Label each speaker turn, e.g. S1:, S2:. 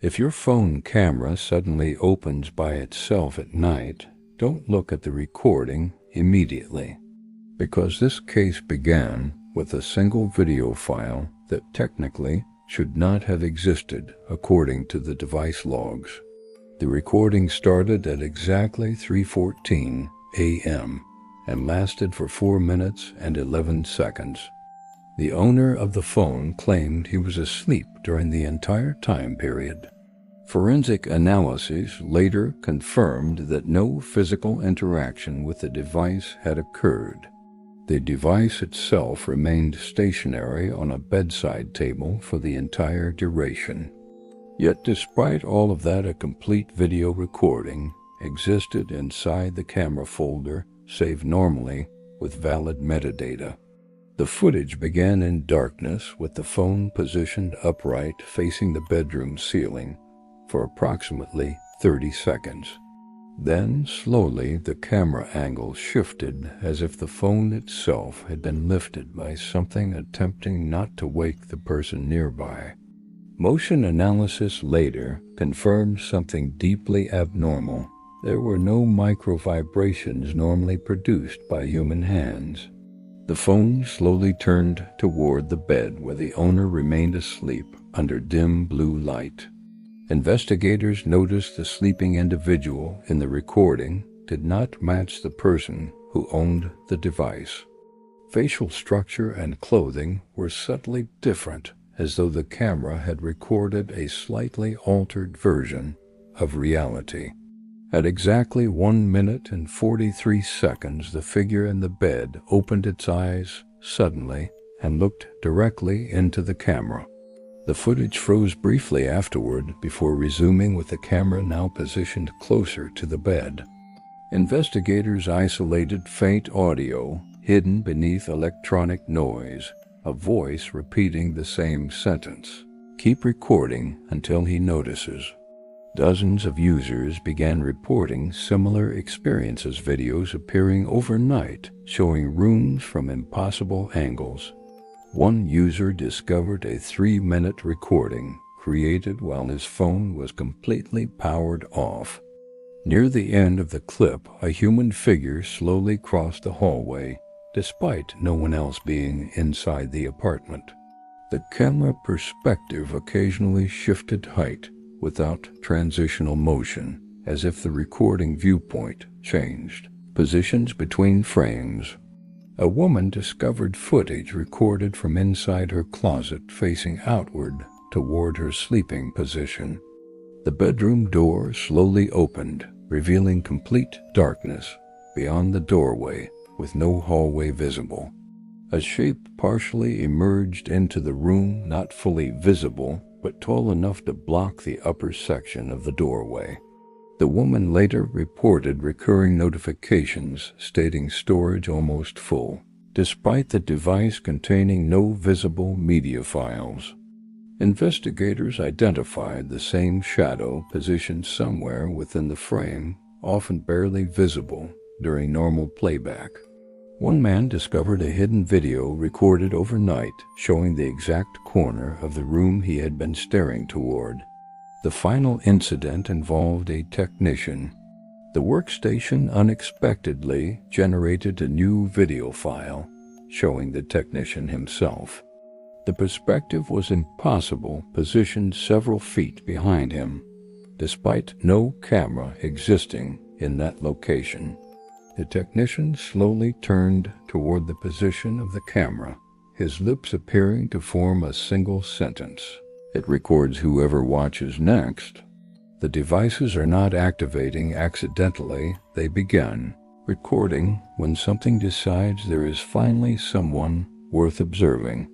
S1: If your phone camera suddenly opens by itself at night, don't look at the recording immediately, because this case began with a single video file that technically should not have existed according to the device logs. The recording started at exactly 3:14 a.m. and lasted for 4 minutes and 11 seconds. The owner of the phone claimed he was asleep during the entire time period. Forensic analyses later confirmed that no physical interaction with the device had occurred. The device itself remained stationary on a bedside table for the entire duration. Yet despite all of that, a complete video recording existed inside the camera folder, saved normally with valid metadata. The footage began in darkness with the phone positioned upright facing the bedroom ceiling for approximately 30 seconds. Then, slowly, the camera angle shifted as if the phone itself had been lifted by something attempting not to wake the person nearby. Motion analysis later confirmed something deeply abnormal. There were no micro vibrations normally produced by human hands. The phone slowly turned toward the bed where the owner remained asleep under dim blue light. Investigators noticed the sleeping individual in the recording did not match the person who owned the device. Facial structure and clothing were subtly different, as though the camera had recorded a slightly altered version of reality. At exactly 1 minute and 43 seconds, the figure in the bed opened its eyes suddenly and looked directly into the camera. The footage froze briefly afterward before resuming with the camera now positioned closer to the bed. Investigators isolated faint audio hidden beneath electronic noise, a voice repeating the same sentence, "Keep recording until he notices." Dozens of users began reporting similar experiences, videos appearing overnight showing rooms from impossible angles. One user discovered a 3-minute recording created while his phone was completely powered off. Near the end of the clip, a human figure slowly crossed the hallway, despite no one else being inside the apartment. The camera perspective occasionally shifted height without transitional motion, as if the recording viewpoint changed positions between frames. A woman discovered footage recorded from inside her closet facing outward toward her sleeping position. The bedroom door slowly opened, revealing complete darkness beyond the doorway with no hallway visible. A shape partially emerged into the room, not fully visible, but tall enough to block the upper section of the doorway. The woman later reported recurring notifications stating storage almost full, despite the device containing no visible media files. Investigators identified the same shadow positioned somewhere within the frame, often barely visible during normal playback. One man discovered a hidden video recorded overnight showing the exact corner of the room he had been staring toward. The final incident involved a technician. The workstation unexpectedly generated a new video file showing the technician himself. The perspective was impossible, positioned several feet behind him, despite no camera existing in that location. The technician slowly turned toward the position of the camera, his lips appearing to form a single sentence. It records whoever watches next. The devices are not activating accidentally, they begin recording when something decides there is finally someone worth observing.